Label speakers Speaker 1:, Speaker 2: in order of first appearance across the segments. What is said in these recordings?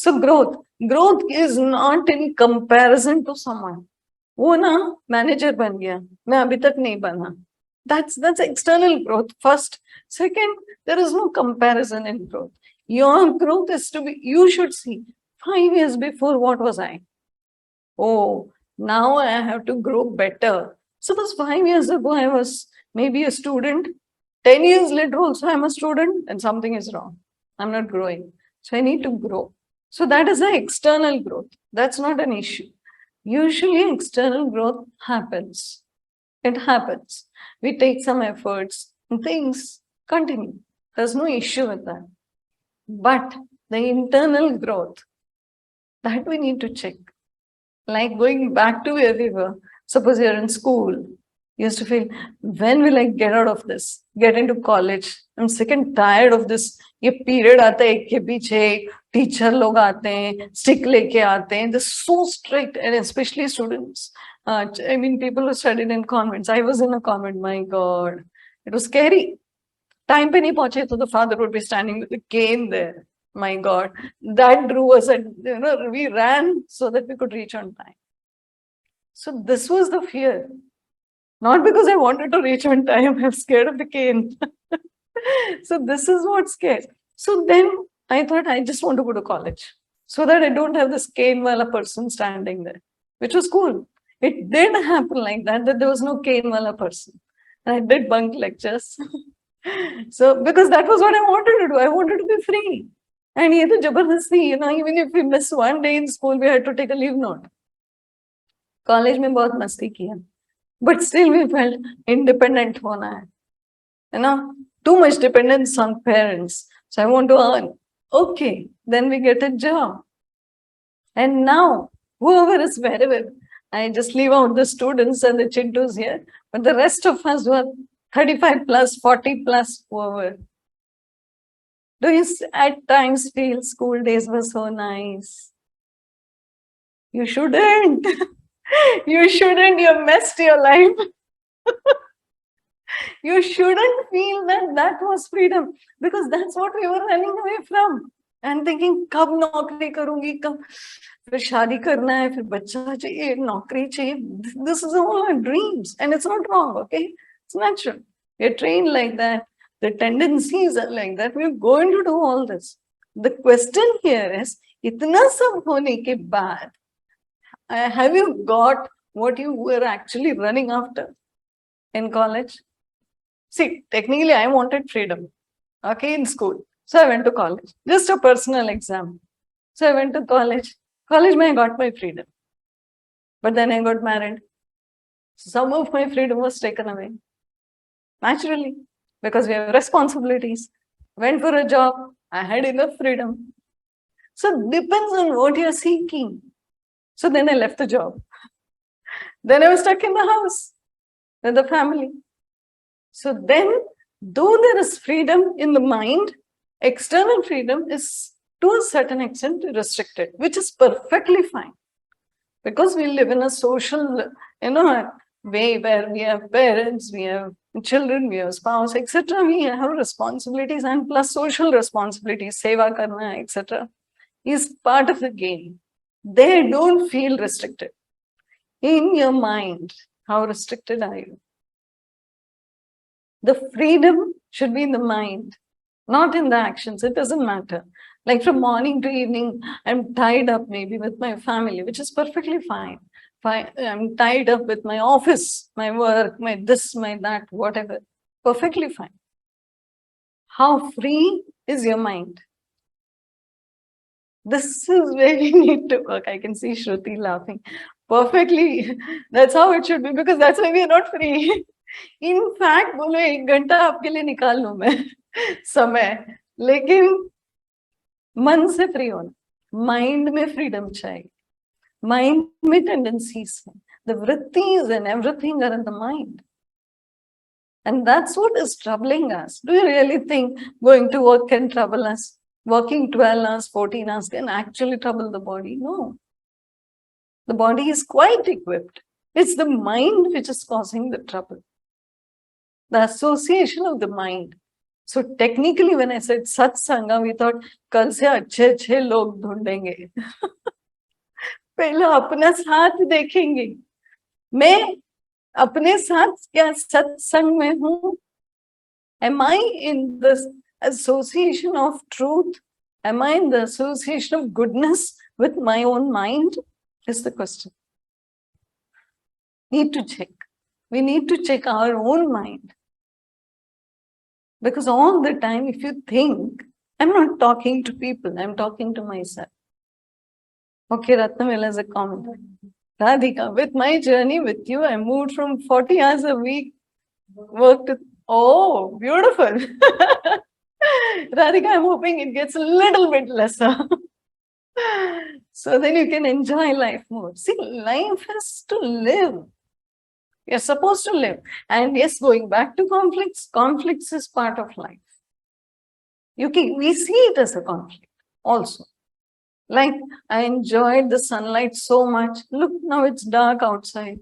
Speaker 1: So growth is not in comparison to someone. वो ना manager बन गया, मैं अभी तक नहीं बना. That's external growth first. Second, there is no comparison in growth. Your growth is to be, you should see 5 years before, what was I? Oh, now I have to grow better. Suppose 5 years ago I was maybe a student. 10 years later also I'm a student, and something is wrong. I'm not growing. So I need to grow. So that is the external growth. That's not an issue. Usually external growth happens. It happens. We take some efforts and things continue. There's no issue with that. But the internal growth, that we need to check. Like going back to where we were. Suppose you're in school. You used to feel, when will I get out of this? Get into college. I'm sick and tired of this. ये period आता है एक के पीछे, teacher लोग आते हैं, stick लेके आते हैं. They're so strict, and especially students. I mean, people who studied in convents. I was in a convent. My God, it was scary. Time पे नहीं पहुंचे, so the father would be standing with a cane there. My God, that drew us, and we ran so that we could reach on time. So this was the fear. Not because I wanted to reach on time, I'm scared of the cane. So this is what scares. So then I thought, I just want to go to college so that I don't have this cane wala person standing there, which was cool. It did happen like that there was no cane wala person. And I did bunk lectures. So because that was what I wanted to do. I wanted to be free. And ye to jabardasti, even if we miss one day in school, we had to take a leave note. College mein bahut masti kiya. But still we felt independent hona hai. Too much dependence on parents. So I want to earn. Okay, then we get a job. And now, whoever is wherever, I just leave out the students and the chintus here, but the rest of us who are 35 plus, 40 plus, whoever. Do you at times feel school days were so nice? You shouldn't. You shouldn't. You messed your life. You shouldn't feel that was freedom, because that's what we were running away from. And thinking, कब नौकरी करूंगी, कब फिर शादी करना है, फिर बच्चा चाहिए, नौकरी चाहिए. This is all our dreams, and it's not wrong, okay? It's natural. We're trained like that. The tendencies are like that. We're going to do all this. The question here is, इतना सब होने के बाद, have you got what you were actually running after in college? See, technically, I wanted freedom, okay, in school. So I went to college. Just a personal example. So I went to college. College, I got my freedom. But then I got married. Some of my freedom was taken away. Naturally, because we have responsibilities. Went for a job. I had enough freedom. So it depends on what you're seeking. So then I left the job. Then I was stuck in the house with the family. So then, though there is freedom in the mind, external freedom is to a certain extent restricted, which is perfectly fine. Because we live in a social, way where we have parents, we have children, we have spouse, etc. We have responsibilities, and plus social responsibilities, seva karna, etc. is part of the game. They don't feel restricted. In your mind, how restricted are you? The freedom should be in the mind, not in the actions. It doesn't matter. Like from morning to evening, I'm tied up maybe with my family, which is perfectly fine. I'm tied up with my office, my work, my this, my that, whatever. Perfectly fine. How free is your mind? This is where we need to work. I can see Shruti laughing. Perfectly. That's how it should be, because that's why we are not free. In fact, बोलो 1 घंटा आपके लिए निकाल लूं मैं समय, लेकिन मन से फ्री होना, माइंड में फ्रीडम चाहिए, माइंड में टेंडेंसीज हैं, the vrittis and everything are in the mind, and that's what is troubling us. Do you really think going to work can trouble us? Working 12 hours, 14 hours can actually trouble the body? No. The body is quite equipped. It's the mind which is causing the trouble. The association of the mind So technically when I said satsanga, we thought कल से अच्छे लोग ढूंढेंगे. पहले अपना साथ देखेंगे. मैं अपने साथ क्या सत्संग में हूँ? Am I in the association of truth? Am I in the association of goodness with my own mind? Is the question. Need to check. We need to check our own mind. Because all the time, if you think, I'm not talking to people, I'm talking to myself. Okay, Ratnamela has a comment. Radhika, with my journey with you, I moved from 40 hours a week, work to, oh, beautiful. Radhika, I'm hoping it gets a little bit lesser. So then you can enjoy life more. See, life is to live. You're supposed to live. And yes, going back to conflicts is part of life. We see it as a conflict also. Like, I enjoyed the sunlight so much. Look, now it's dark outside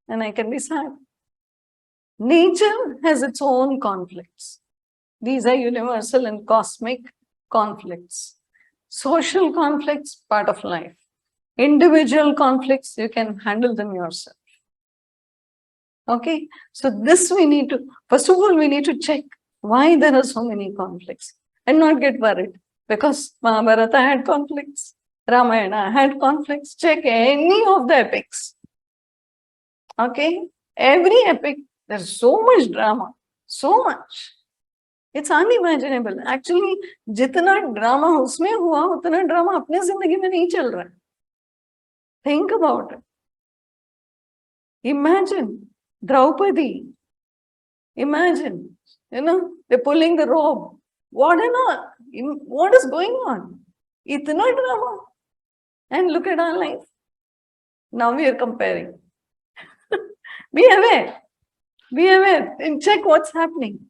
Speaker 1: and I can be sad. Nature has its own conflicts. These are universal and cosmic conflicts. Social conflicts, part of life. Individual conflicts, you can handle them yourself. Okay, so this we need to, first of all, we need to check why there are so many conflicts and not get worried. Because Mahabharata had conflicts, Ramayana had conflicts. Check any of the epics. Okay, every epic, there's so much drama, so much. It's unimaginable. Actually, जितना drama उसमें हुआ, उतना drama अपने जिंदगी में नहीं चल रहा है. Think about it. Imagine Draupadi. Imagine, they're pulling the robe. What is going on? Itna drama. And look at our life. Now we are comparing. Be aware. Be aware and check what's happening.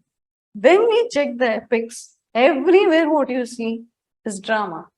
Speaker 1: When we check the epics, everywhere what you see is drama.